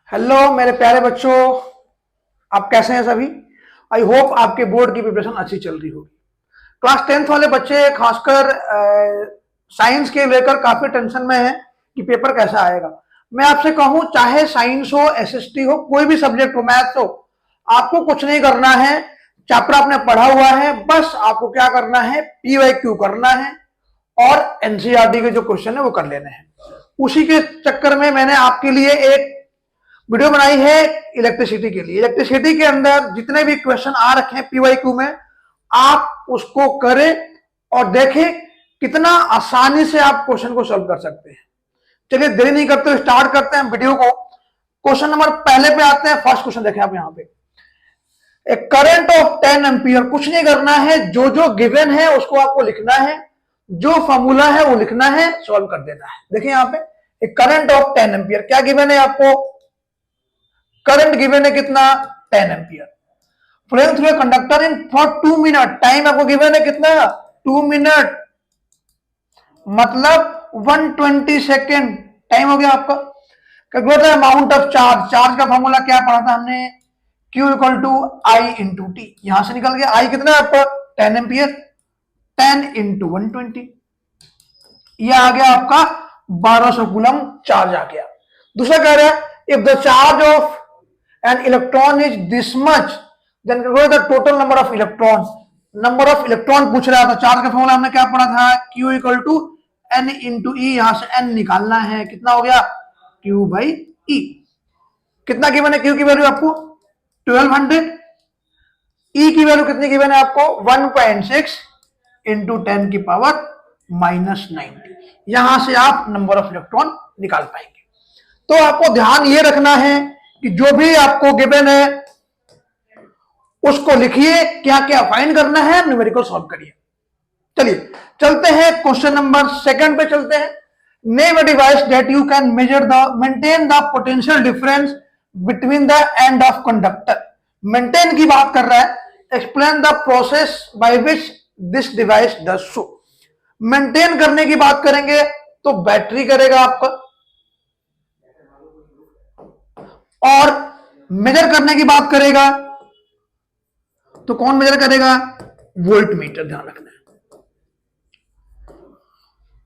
Hello मेरे प्यारे बच्चों, आप कैसे हैं सभी। आई होप आपके बोर्ड की प्रिपरेशन अच्छी चल रही होगी। क्लास 10th वाले बच्चे खासकर साइंस के लेकर काफी टेंशन में हैं कि पेपर कैसा आएगा। मैं आपसे कहूं, चाहे साइंस हो, एसएसटी हो, कोई भी सब्जेक्ट हो, मैथ्स हो, आपको कुछ नहीं करना है। चैप्टर आपने पढ़ा हुआ है, बस आपको क्या करना है, पीवाईक्यू करना है और एनसीईआरटी के जो क्वेश्चन है वो कर लेने हैं। उसी के चक्कर में मैंने आपके लिए एक वीडियो बनाई है इलेक्ट्रिसिटी के लिए। इलेक्ट्रिसिटी के अंदर जितने भी क्वेश्चन आ रखे हैं पीवाईक्यू में, आप उसको करें और देखें कितना आसानी से आप क्वेश्चन को सॉल्व कर सकते हैं। चलिए देरी नहीं करते, स्टार्ट करते हैं वीडियो को। क्वेश्चन नंबर पहले पे आते हैं। फर्स्ट क्वेश्चन देखें आप यहाँ पे, एक करंट ऑफ 10 एम्पियर। कुछ नहीं करना है, जो जो गिवन है उसको आपको लिखना है, जो फॉर्मूला है वो लिखना है, सॉल्व कर देना है। देखिए यहाँ पे एक करंट ऑफ 10 एम्पियर, क्या गिवन है आपको, करंट गिवन है कितना, 10 ampere. Flowing through a conductor in for 2 minute. Time आपको गिवन है कितना, 2 मिनट, मतलब 120 सेकेंड टाइम हो गया आपका। Calculate the amount of charge. Charge का फॉर्मूला क्या पढ़ा था हमने, Q equal to I into T. यहां से निकल गया, आई कितना है आपका, 10 एम्पियर, 10 इंटू 120, यह आ गया आपका 1200 कूलम चार्ज आ गया। दूसरा कह रहा है, if the charge of an electron is this much, then calculate the total number of electrons। Number of electron पूछ रहा था। चार्ज का फॉर्मूला हमने क्या पढ़ा था, Q equal to n into e. यहां से n निकालना है, कितना हो गया, Q बाई ई। कितना गिवन है Q की वैल्यू आपको, 1200। E की वैल्यू कितनी गिवन है आपको, 1.6 इंटू 10 की पावर माइनस 90। यहां से आप नंबर ऑफ इलेक्ट्रॉन निकाल पाएंगे। तो आपको ध्यान ये रखना है कि जो भी आपको गिवन है उसको लिखिए, क्या क्या फाइंड करना है, न्यूमेरिकल सॉल्व करिए। चलिए चलते हैं क्वेश्चन नंबर सेकंड पे चलते हैं। Name a device that you can measure the maintain the potential difference between the end of conductor. Maintain की बात कर रहा है, explain the process by which this device does so. Maintain करने की बात करेंगे तो बैटरी करेगा आपका, और मेजर करने की बात करेगा तो कौन मेजर करेगा, वोल्ट मीटर, ध्यान रखना है।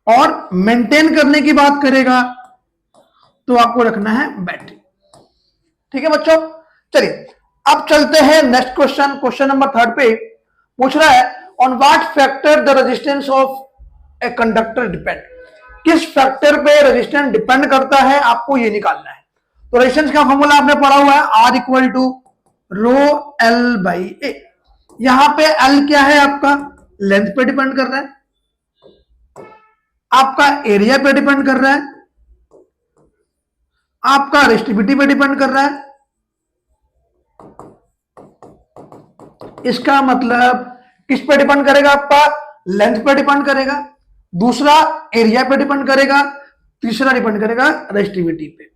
और मेंटेन करने की बात करेगा तो आपको रखना है बैटरी। ठीक है बच्चों, चलिए अब चलते हैं next question. Question number third पे पूछ रहा है, on what factor the resistance of a conductor depend. किस फैक्टर पे रेजिस्टेंस डिपेंड करता है, आपको ये निकालना है। तो रेजिस्टेंस का फॉर्मूला आपने पढ़ा हुआ है, R equal to rho l by a. यहां पे एल क्या है आपका, लेंथ पे डिपेंड कर रहा है, आपका एरिया पे डिपेंड कर रहा है, आपका रेजिस्टिविटी पे डिपेंड कर रहा है। इसका मतलब किस पे डिपेंड करेगा, आपका लेंथ पे डिपेंड करेगा, दूसरा एरिया पे डिपेंड करेगा, तीसरा डिपेंड करेगा रेजिस्टिविटी पे।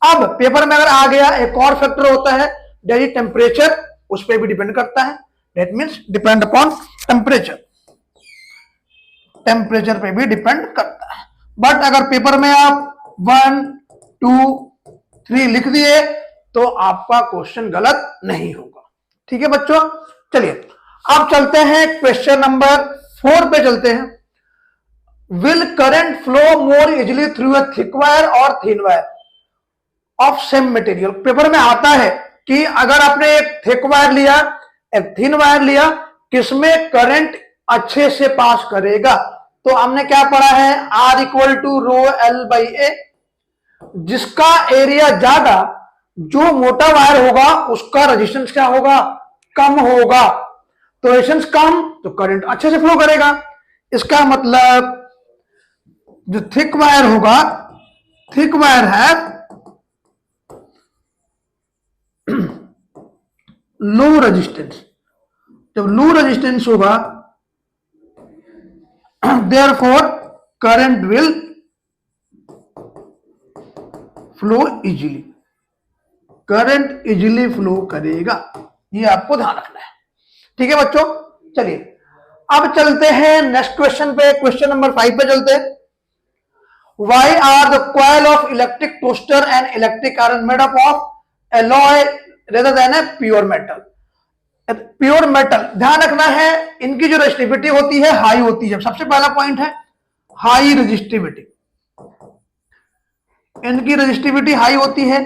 अब पेपर में अगर आ गया एक और फैक्टर होता है, दैट इज टेम्परेचर, उस पर भी डिपेंड करता है। That means depend upon temperature, temperature पे भी डिपेंड करता है। बट अगर पेपर में आप 1 2 3 लिख दिए तो आपका क्वेश्चन गलत नहीं होगा। ठीक है बच्चों, चलिए अब चलते हैं क्वेश्चन नंबर 4 पे चलते हैं। Will current flow more easily through a thick wire और thin wire of same material. Paper में आता है कि अगर आपने एक थिक वायर लिया, एक थिन वायर लिया, किसमें करंट अच्छे से पास करेगा। तो हमने क्या पढ़ा है, R equal to rho l by a. जिसका एरिया ज्यादा, जो मोटा वायर होगा उसका रेजिस्टेंस क्या होगा, कम होगा। तो रेजिस्टेंस कम तो करंट अच्छे से फ्लो करेगा। इसका मतलब जो थिक वायर होगा, थिक वायर है लो रेजिस्टेंस। जब लो रेजिस्टेंस होगा therefore current will flow easily, current easily flow करेगा। ये आपको ध्यान रखना है। ठीक है बच्चों, चलिए अब चलते हैं नेक्स्ट क्वेश्चन पे। क्वेश्चन नंबर 5 पे चलते हैं। Why are the coil of electric toaster and electric iron made up of alloy rather than a pure metal? Pure metal, ध्यान रखना है इनकी जो रेजिस्टिविटी होती है हाई होती है। सबसे पहला पॉइंट है हाई रेजिस्टिविटी, इनकी रेजिस्टिविटी हाई होती है।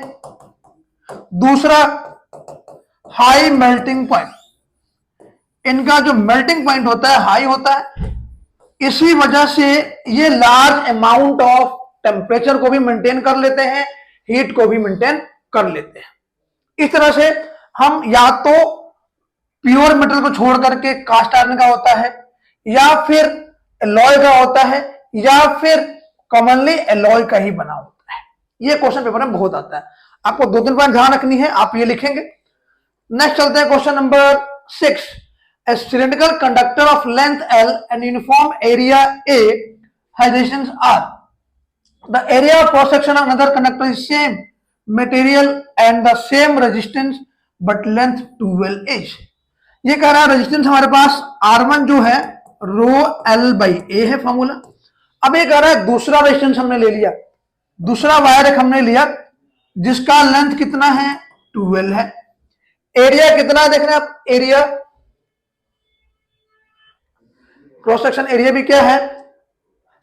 दूसरा हाई मेल्टिंग पॉइंट, इनका जो मेल्टिंग पॉइंट होता है हाई होता है। इसी वजह से ये लार्ज अमाउंट ऑफ टेम्परेचर को भी मेंटेन कर लेते हैं, हीट को भी मेंटेन कर लेते हैं। इस तरह से हम या तो प्योर मेटल को छोड़ करके कास्ट आयरन का होता है, या फिर एलॉय का होता है, या फिर कॉमनली एलॉय का ही बना होता है। ये क्वेश्चन पेपर में बहुत आता है, आपको 2-3 पॉइंट ध्यान रखनी है, आप ये लिखेंगे। नेक्स्ट चलते हैं question number 6। A cylindrical conductor of length L and uniform area A has resistance R. The area of cross section of another conductor is same material and the same resistance but length 12 is. ये कह रहा है resistance हमारे पास R1 जो है रो L by A है formula. अब ये कह रहा है दूसरा रेजिस्टेंस हमने ले लिया, दूसरा वायर एक हमने लिया जिसका लेंथ कितना है 12 है। एरिया कितना देख रहे हैं आप, एरिया क्रॉस सेक्शन एरिया भी क्या है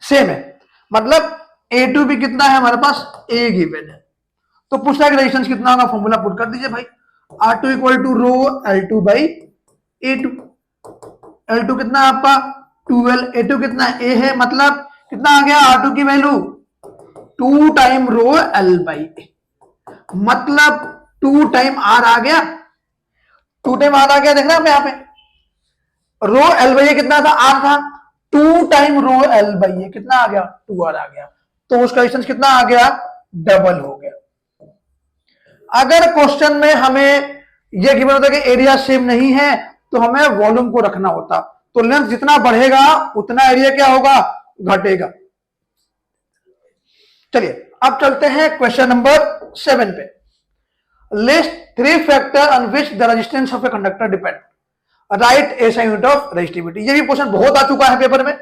सेम है, मतलब A2 भी कितना है हमारे पास A गिवन है। तो पूछा है कि रेजिस्टेंस कितना होगा, फॉर्मूला पुट कर दीजिए भाई, R2 equal to row L2 by A2। L2 कितना है आपका 12, A2 कितना A है, मतलब कितना आ गया R2 की value 2 time rho L by A, मतलब 2 टाइम R आ गया, 2 टाइम R आ गया। देख रहे हैं आप यहाँ पे रो L बाई A कितना था R था, 2 time rho L by A कितना आ गया 2R आ गया, तो उसका डिस्टेंस कितना आ गया डबल हो गया। अगर क्वेश्चन में हमें यह गिवन होता कि एरिया सेम नहीं है तो हमें वॉल्यूम को रखना होता, तो लेंथ जितना बढ़ेगा उतना एरिया क्या होगा घटेगा। चलिए अब चलते हैं क्वेश्चन नंबर 7 पे। List 3 factor on which the resistance of a conductor depend, right SI unit of resistivity. ये भी क्वेश्चन बहुत आ चुका है पेपर में,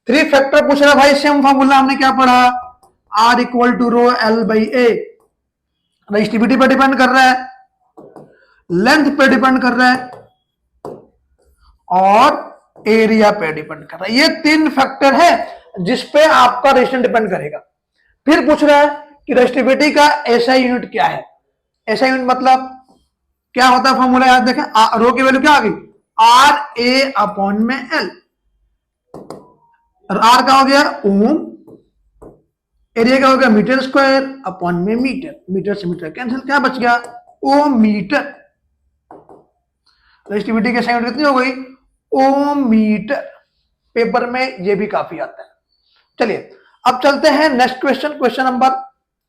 3 फैक्टर पूछ रहा भाई, सेम फॉर्मूला हमने क्या पढ़ा, R equal to rho L by A। Resistivity पे डिपेंड कर रहा है, लेंथ पे डिपेंड कर रहा है और एरिया पे डिपेंड कर रहा है। ये 3 फैक्टर है जिसपे आपका रेजिस्टेंस डिपेंड करेगा। फिर पूछ रहा है कि रेजिस्टिविटी का एसआई यूनिट क्या है। एसआई यूनिट मतलब क्या होता है, फॉर्मूला याद देखें, रो की वैल्यू क्या आ गई RA अपॉन में L, R का हो गया ओम, एरिया का हो गया मीटर स्क्वायर अपॉन में मीटर, मीटर से मीटर कैंसिल, क्या बच गया ओम मीटर। रेजिस्टिविटी की एसआई यूनिट कितनी हो गई ओम मीटर। पेपर में ये भी काफी आता है। चलिए अब चलते हैं नेक्स्ट क्वेश्चन, क्वेश्चन नंबर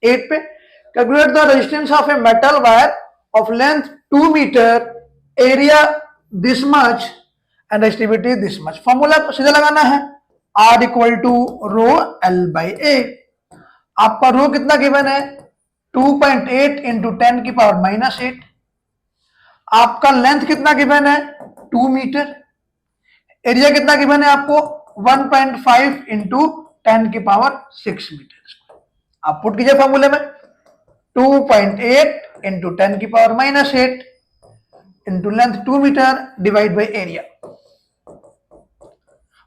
8 पे। Calculate the resistance of a metal wire of length 2 metre, area this much and resistivity this much. Formula सीधा लगाना है, R equal to rho L by A। आपका रो कितना गिवन है 2.8 इंटू 10 की power minus 8। आपका length कितना गिवन है 2 मीटर, एरिया कितना गिवन है आपको 1.5 इंटू 10 की पावर 6 मीटर। आप पुट कीजिए फॉर्मूले में 2.8 इंटू 10 की power minus 8 into length 2 metre divide by area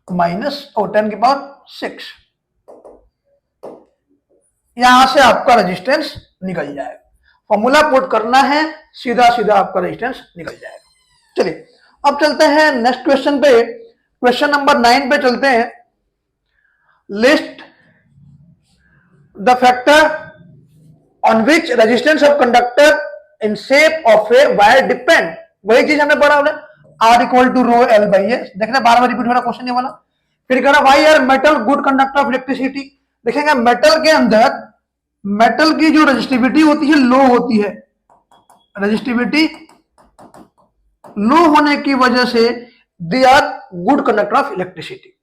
minus और 10 की पावर 6। यहां से आपका रेजिस्टेंस निकल जाएगा, फॉर्मूला पुट करना है, सीधा सीधा आपका रेजिस्टेंस निकल जाएगा। चलिए अब चलते हैं नेक्स्ट क्वेश्चन पे, क्वेश्चन नंबर 9 पे चलते हैं। List the factor on which resistance of conductor in shape of a wire depend. वही चीज हमने पढ़ा हमने, R equal to rho L by A। देखना बार बार रिपीट हो रहा क्वेश्चन ये वाला। फिर कह रहा why are metal good conductor of electricity. देखेंगे मेटल के अंदर मेटल की जो रेजिस्टिविटी होती है लो होती है, रेजिस्टिविटी लो होने की वजह से they are good conductor of electricity.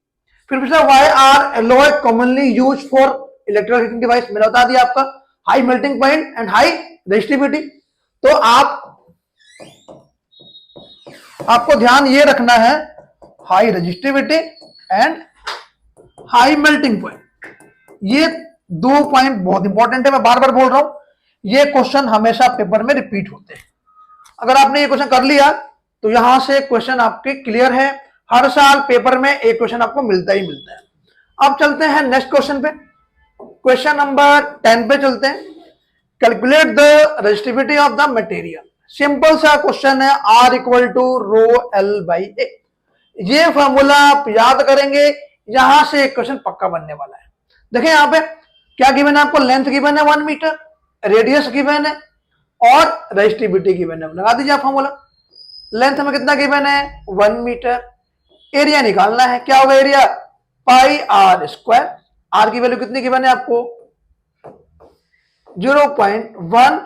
फिर पूछा why are alloy commonly use for electrical heating device. मैंने बता दिया आपका high melting point and high resistivity. तो आपको ध्यान ये रखना है high resistivity and high melting point, ये दो पॉइंट बहुत इंपॉर्टेंट है, मैं बार बार बोल रहा हूं, ये क्वेश्चन हमेशा पेपर में रिपीट होते हैं। अगर आपने ये क्वेश्चन कर लिया तो यहां से क्वेश्चन आपके क्लियर है, हर साल पेपर में एक क्वेश्चन आपको मिलता ही मिलता है। अब चलते हैं नेक्स्ट क्वेश्चन पे, क्वेश्चन नंबर 10 पे चलते हैं। Calculate the resistivity of the material. Simple सा क्वेश्चन है, R equal to rho l by a. ये फॉर्मूला आप याद करेंगे, यहां से एक क्वेश्चन पक्का बनने वाला है। देखिए यहां पे क्या गिवन है आपको, लेंथ गिवन है 1 मीटर, रेडियस गिवन है और रेजिस्टिविटी गिवन है। लगा दीजिए आप फॉर्मूला। लेंथ में कितना गिवन है 1 मीटर, एरिया निकालना है, क्या होगा area pi r square. R की वैल्यू कितनी गिवन है आपको 0.1,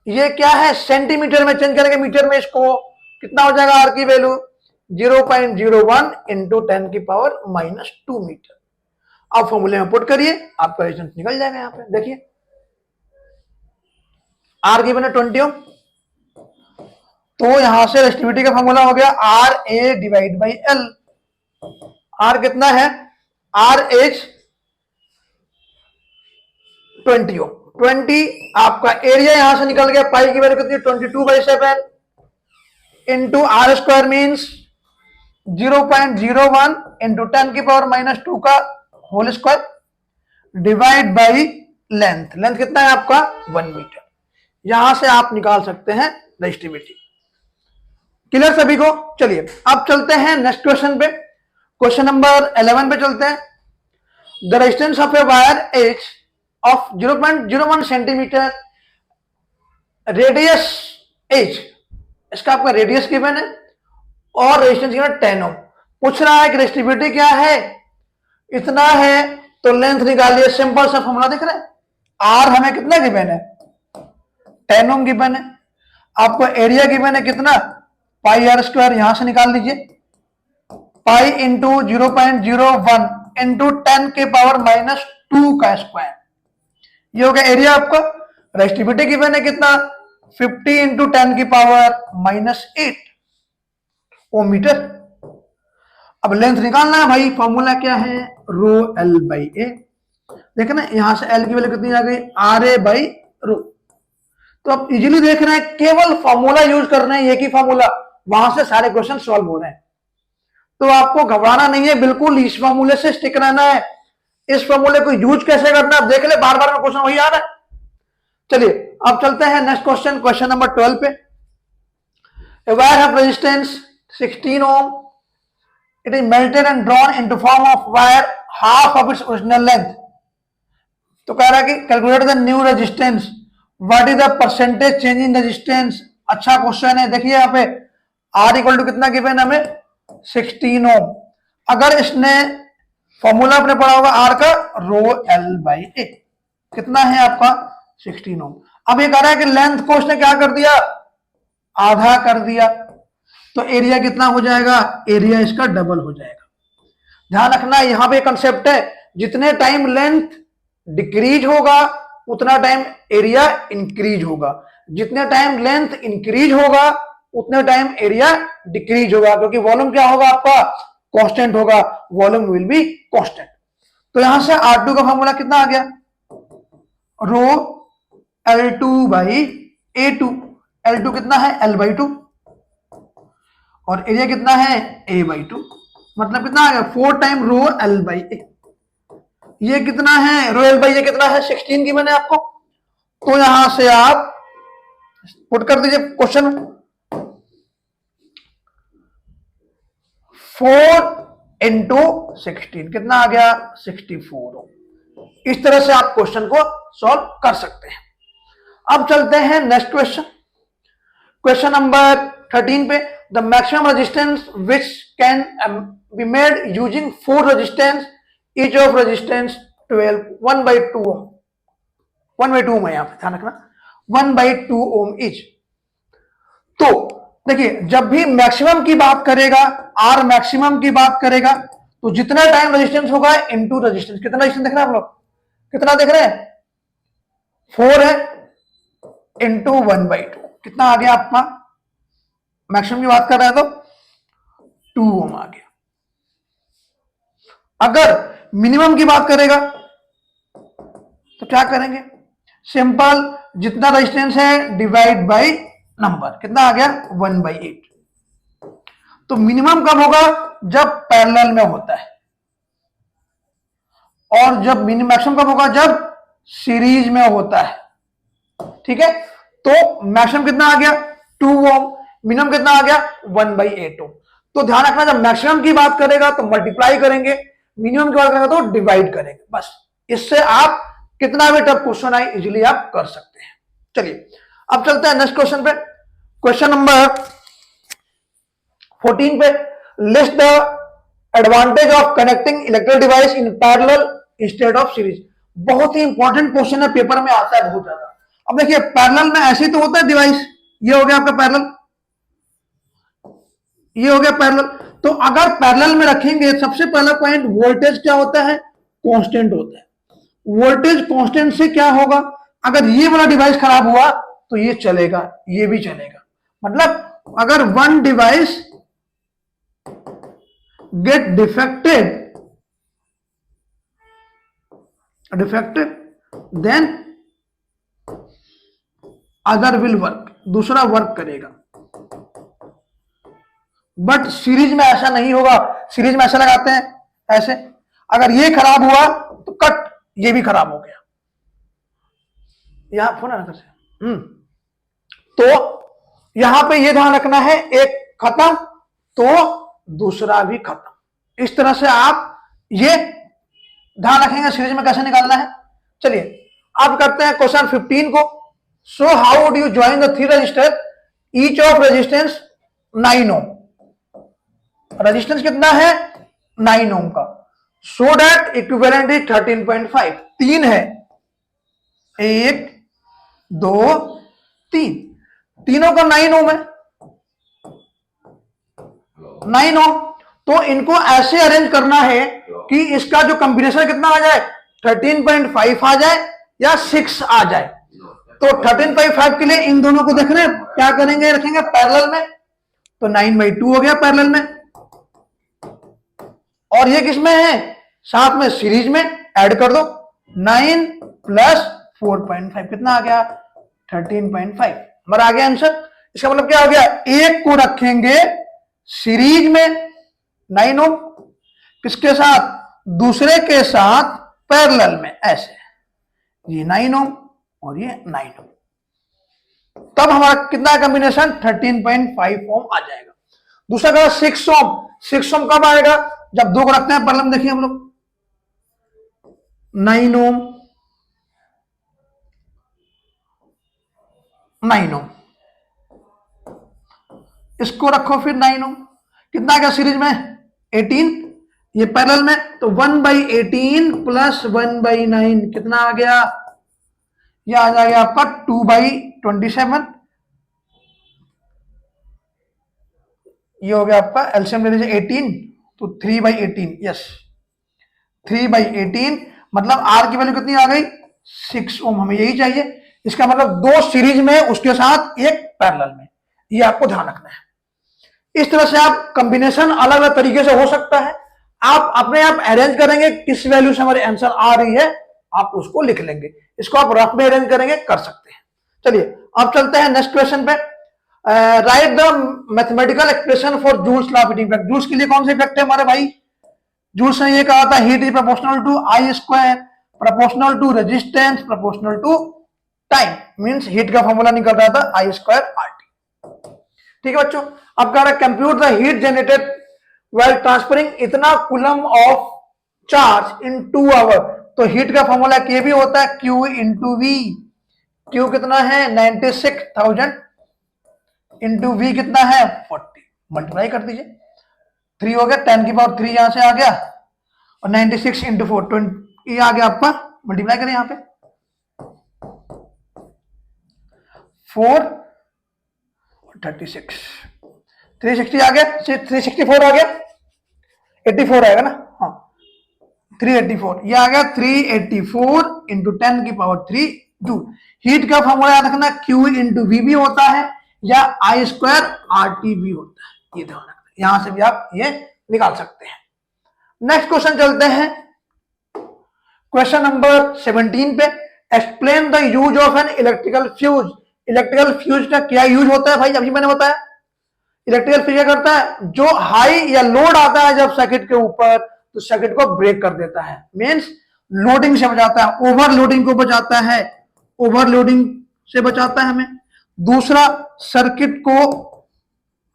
ये क्या है सेंटीमीटर में चेंज करेंगे मीटर में, इसको कितना हो जाएगा आर की वैल्यू 0.01 इंटू 10 की पावर -2 मीटर। आप फॉर्मूले में पुट करिए, आपका रेजिस्टेंस निकल जाएगा। यहां पे देखिए आर गिवन है 20 ओम, तो यहां से रेजिस्टिविटी का फॉर्मूला हो गया R A divide by L. R कितना है, आर एच 20 ओम, 20 आपका एरिया यहां से निकल गया, पाई की वैल्यू कितनी 22/7 into r square means 0.01 into 10 की पावर -2 का whole square divide by length. Length कितना है आपका 1 मीटर। यहां से आप निकाल सकते हैं रेजिस्टिविटी। क्लियर सभी को। चलिए अब चलते हैं नेक्स्ट क्वेश्चन पे, क्वेश्चन नंबर 11 पे चलते हैं। The resistance of a wire H of 0.01 centimetre, radius H, इसका आपका रेडियस गिवन है और रेजिस्टेंस गिवन 10 ओम। पूछ रहा है कि रेजिस्टिविटी क्या है, इतना है तो लेंथ निकालिए। सिंपल सा फॉर्मूला दिख रहा है, आर हमें कितना गिवन है 10 ओम गिवन है, आपको एरिया गिवन है कितना पाई आर स्क्वायर, यहां से निकाल लीजिए पाई इंटू 0.01 इंटू 10 के पावर -2 का स्क्वायर, ये हो गया एरिया आपका। रेजिस्टिविटी गिवन है कितना 50 इंटू 10 की पावर -8 ओम मीटर। अब लेंथ निकालना है भाई, फॉर्मूला क्या है रो एल बाई ए। देखना यहां से एल की वैल्यू कितनी आ गई आर ए बाई रो। तो आप इजीली देख रहे हैं, केवल फॉर्मूला यूज कर रहे हैं, एक ही फॉर्मूला, वहां से सारे क्वेश्चन सॉल्व हो रहे हैं। तो आपको घबराना नहीं है, बिल्कुल इस फॉर्मूले से स्टिक रहना है। इस फॉर्मूले को यूज कैसे करना है आप देख ले, बार बार में क्वेश्चन वही आ रहा है। चलिए अब चलते हैं नेक्स्ट क्वेश्चन, क्वेश्चन नंबर 12 पे। A wire of resistance 16 ohm, it is melted and drawn into form of wire half of its original length। तो कह रहा है कि calculate the new resistance, what is the percentage change in resistance. अच्छा question है। देखिए यहाँ पे आर इक्वल टू कितना गिवन है हमें 16 ओम। अगर इसने फॉर्मूला आपने पढ़ा होगा आर का रो एल बाई ए, कितना है आपका 16 ओम। अब ये कह रहा है कि लेंथ को उसने क्या कर दिया आधा कर दिया, तो एरिया कितना हो जाएगा, एरिया इसका डबल हो जाएगा। ध्यान रखना यहां पे कंसेप्ट है, जितने टाइम लेंथ डिक्रीज होगा उतना टाइम एरिया इंक्रीज होगा, जितने टाइम लेंथ इंक्रीज होगा उतने टाइम एरिया डिक्रीज होगा, क्योंकि वॉल्यूम क्या होगा आपका कांस्टेंट होगा, वॉल्यूम विल बी कांस्टेंट। तो यहां से R2 का फॉर्मूला कितना आ गया रो L2 बाई A2। L2 कितना है L/2 और एरिया कितना है A/2, मतलब कितना आ गया 4 time rho L by a. ये कितना है रो L बाई ए कितना है 16 की मैंने आपको, तो यहां से आप पुट कर दीजिए क्वेश्चन 4 इंटू 16 कितना आ गया 64। इस तरह से आप क्वेश्चन को सॉल्व कर सकते हैं। अब चलते हैं नेक्स्ट क्वेश्चन, क्वेश्चन नंबर 13 पे। The maximum resistance which can be made using 4 resistance, each of resistance 12 1/2 ओम। 1/2 ओम है यहां पे, ध्यान रखना 1/2 ओम ईच। तो देखिए जब भी मैक्सिमम की बात करेगा, आर मैक्सिमम की बात करेगा, तो जितना टाइम रेजिस्टेंस होगा इनटू रेजिस्टेंस। कितना रेजिस्टेंस देख रहे हैं आप लोग, कितना देख रहे हैं 4 है इंटू 1/2, कितना आ गया आपका मैक्सिमम की बात कर रहे हैं तो 2 ओम आ गया। अगर मिनिमम की बात करेगा तो क्या करेंगे, सिंपल, जितना रेजिस्टेंस है डिवाइड बाय नंबर, कितना आ गया 1/8। तो मिनिमम कब होगा, जब पैरेलल में होता है, और जब मैक्सिमम कब होगा, जब सीरीज में होता है। ठीक है, तो मैक्सिमम कितना आ गया 2 ओम, मिनिमम कितना आ गया 1/8 ओम। तो ध्यान रखना, जब मैक्सिमम की बात करेगा तो मल्टीप्लाई करेंगे, मिनिमम की बात करेगा तो डिवाइड करेंगे, बस। इससे आप कितना भी टफ क्वेश्चन आए इजीली आप कर सकते हैं। चलिए अब चलते हैं नेक्स्ट क्वेश्चन पे, क्वेश्चन नंबर 14 पे। List the advantage of connecting electrical device in parallel instead of series. बहुत ही इंपॉर्टेंट क्वेश्चन है, पेपर में आता है बहुत ज्यादा। अब देखिए पैरेलल में ऐसे ही तो होता है डिवाइस, ये हो गया आपका पैरेलल, ये हो गया पैरेलल। तो अगर पैरेलल में रखेंगे, सबसे पहला पॉइंट, वोल्टेज क्या होता है, कांस्टेंट होता है। वोल्टेज कांस्टेंट से क्या होगा, अगर ये वाला डिवाइस खराब हुआ तो ये चलेगा, ये भी चलेगा। मतलब अगर one device get defected then other will work, दूसरा वर्क करेगा। बट सीरीज में ऐसा नहीं होगा, सीरीज में ऐसा लगाते हैं ऐसे, अगर ये खराब हुआ तो कट, ये भी खराब हो गया। यहां फोन आना से तो यहां पे ये ध्यान रखना है, एक खत्म तो दूसरा भी खत्म। इस तरह से आप ये ध्यान रखेंगे सीरीज में कैसे निकालना है। चलिए अब करते हैं क्वेश्चन 15 को। So how would you join the 3 register, each of resistance 9 ohm. Resistance कितना है 9 ओम का, सो दैट इक्विवेलेंट इज 13.5। 3 है, 1 2 3, तीनों का 9 ओम है, 9 ओम। तो इनको ऐसे अरेंज करना है कि इसका जो कॉम्बिनेशन कितना आ जाए, 13.5 आ जाए या 6 आ जाए। तो 13.5 के लिए इन दोनों को देखना है, क्या करेंगे, रखेंगे पैरेलल में, तो 9/2 हो गया पैरेलल में। और ये किसमें है, साथ में सीरीज में, ऐड कर दो, 9 + 4.5 कितना आ गया 13.5, हमारा आ गया आंसर। इसका मतलब क्या हो गया, एक को रखेंगे सीरीज में 9 ओम, किसके साथ, दूसरे के साथ पैरेलल में, ऐसे ये 9 ओम और ये 9 ओम, तब हमारा कितना कॉम्बिनेशन 13.5 ओम आ जाएगा। दूसरा कहा 6 ओम, 6 ओम कब आएगा, जब दो को रखते हैं पैरेलल में, देखिए हम लोग 9 ओम 9 ओम, इसको रखो फिर 9 ओम, कितना आ गया सीरीज में 18, ये पैरेलल में, तो 1/18 + 1/9 कितना आ गया, ये आ जाएगा आपका 2/27। ये हो गया आपका एलसीएम ले लीजिए 18, तो 3/18, यस 3/18, मतलब आर की वैल्यू कितनी आ गई 6 ओम, हमें यही चाहिए। इसका मतलब 2 सीरीज में, उसके साथ एक पैरेलल में, ये आपको ध्यान रखना है। इस तरह से आप कॉम्बिनेशन अलग अलग तरीके से हो सकता है, आप अपने आप अरेंज करेंगे, किस वैल्यू से हमारी आंसर आ रही है आप उसको लिख लेंगे, इसको आप रफ में अरेंज करेंगे, कर सकते हैं। चलिए अब चलते हैं नेक्स्ट क्वेश्चन पे। Write the mathematical expression for Joule's law of heat effect. Joule's के लिए कौन से इफेक्ट है हमारे भाई, जूल्स ने ये कहा था heat is proportional to I square, proportional to resistance, proportional to time, means heat का फॉर्मूला निकल रहा था I स्क्वायर RT। ठीक है बच्चों, अब कह रहा है compute the heat generated while transferring इतना coulomb of charge in 2 hour. तो हीट का फॉर्मूला के भी होता है Q × V, Q कितना है 96,000 इंटू V कितना है 40, मल्टीप्लाई कर दीजिए, 3 हो गया 10 की पावर 3 यहां से आ गया, और 96 × 4 20 आ गया आपका, मल्टीप्लाई करें यहां पे 4 36 360 आ गया, 364 आ गया, 84 आएगा ना, हाँ 384, ये आ गया 384 × 10 की पावर 3 जूल। हीट का फॉर्मूला याद रखना Q × V भी होता है या I स्क्वायर RT भी होता है, ये ध्यान रखना, यहां से भी आप ये निकाल सकते हैं। नेक्स्ट क्वेश्चन चलते हैं क्वेश्चन नंबर 17 पे, explain the use of an electrical fuse. Electrical fuse का क्या यूज होता है भाई, अभी मैंने बताया। इलेक्ट्रिकल फ्यूज क्या करता है, जो हाई या लोड आता है जब सर्किट के ऊपर, तो सर्किट को ब्रेक कर देता है, मीन्स लोडिंग से बचाता है, ओवरलोडिंग को बचाता है, ओवरलोडिंग से बचाता है हमें। दूसरा, सर्किट को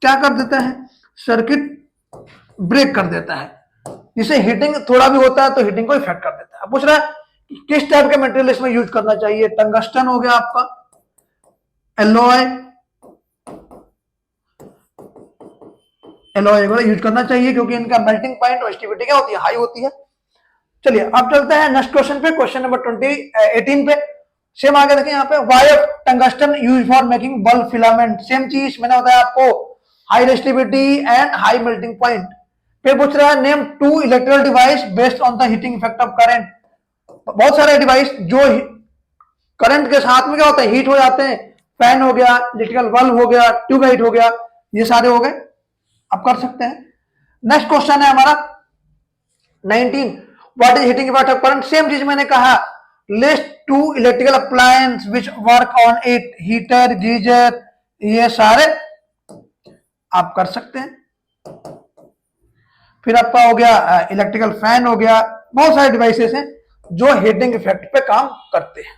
क्या कर देता है, सर्किट ब्रेक कर देता है, जिसे हीटिंग थोड़ा भी होता है तो हीटिंग को इफेक्ट कर देता है। पूछ रहा है कि किस टाइप के मटेरियल इसमें यूज करना चाहिए, टंगस्टन हो गया आपका, एलॉय, एलॉय वगैरह यूज करना चाहिए, क्योंकि इनका मेल्टिंग पॉइंट और स्टेबिलिटी क्या होती है, हाई होती है। चलिए अब चलते हैं नेक्स्ट क्वेश्चन पे, क्वेश्चन नंबर 18 पे। सेम आगे देखें यहाँ पे, why of tungsten use for making bulb filament. Same चीज मैंने बताया आपको, high resistivity and high melting point. फिर पूछ रहा है, name 2 electrical device based on the heating effect of current. बहुत सारे डिवाइस जो करंट के साथ में क्या होता है, हीट हो जाते हैं। फैन हो गया, इलेक्ट्रिकल बल्ब हो गया, ट्यूबलाइट हो गया, ये सारे हो गए, आप कर सकते हैं। नेक्स्ट क्वेश्चन है हमारा 19, what is heating effect of current. Same चीज मैंने कहा, list 2 electrical appliance which work on it, heater, geyser, ये सारे आप कर सकते हैं। फिर आपका हो गया इलेक्ट्रिकल फैन हो गया, बहुत सारे डिवाइसेस हैं जो हीटिंग इफेक्ट पे काम करते हैं।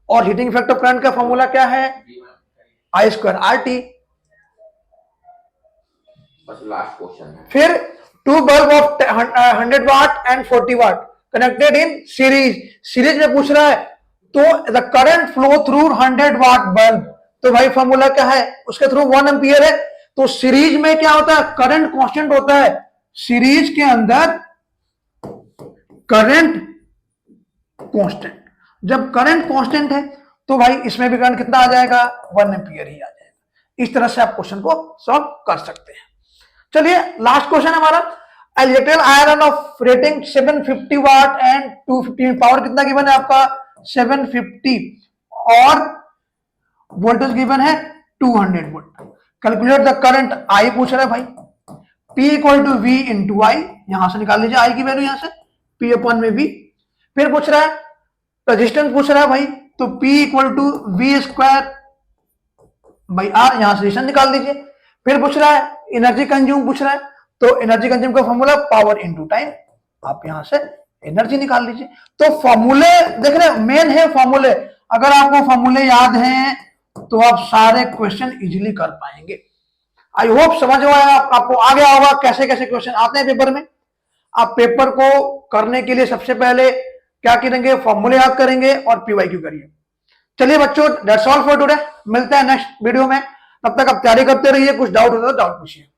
और हीटिंग इफेक्ट ऑफ करंट का फॉर्मूला क्या है, I square R T. Last question है। फिर 2 bulb of 100 watt and 40 watt connected in series. Series में पूछ रहा है, तो the current flow through 100 watt bulb, तो भाई फॉर्मूला क्या है, उसके थ्रू 1 एम्पियर है। तो सीरीज में क्या होता है, करंट कांस्टेंट होता है, सीरीज के अंदर करंट कांस्टेंट। जब करंट कांस्टेंट है तो भाई इसमें भी करंट कितना आ जाएगा, 1 एम्पियर ही आ जाएगा। इस तरह से आप क्वेश्चन को सॉल्व कर सकते हैं। चलिए लास्ट क्वेश्चन हमारा, electrical iron of rating 750 watt and 250, power कितना गिवन है आपका 750 और वोल्टेज गिवन है 200 volt. Calculate the current, I पूछ रहा है भाई, P equal to V into I, यहां से निकाल लीजिए आई की वैल्यू, यहां से P अपन में V। फिर पूछ रहा है रेजिस्टेंस पूछ रहा है भाई, तो P equal to V square by R, यहां से रेजिस्टेंस निकाल दीजिए। फिर पूछ रहा है एनर्जी कंज्यूम पूछ रहा है, तो एनर्जी कंज्यूम का फॉर्मूला पावर इंटू टाइम, आप यहां से एनर्जी निकाल लीजिए। तो फॉर्मूले देख रहे, मेन है फॉर्मूले। अगर आपको फॉर्मूले याद हैं तो आप सारे क्वेश्चन इजीली कर पाएंगे। आई होप समझ में आया आपको, आ गया होगा कैसे कैसे क्वेश्चन आते हैं पेपर में। आप पेपर को करने के लिए सबसे पहले क्या करेंगे, फॉर्मूले याद करेंगे और पीवाईक्यू करिए। चलिए बच्चों, दैट्स ऑल फॉर टुडे, मिलते हैं नेक्स्ट वीडियो में। तब तक आप तैयारी करते रहिए, कुछ डाउट हो तो डाउट पूछिए।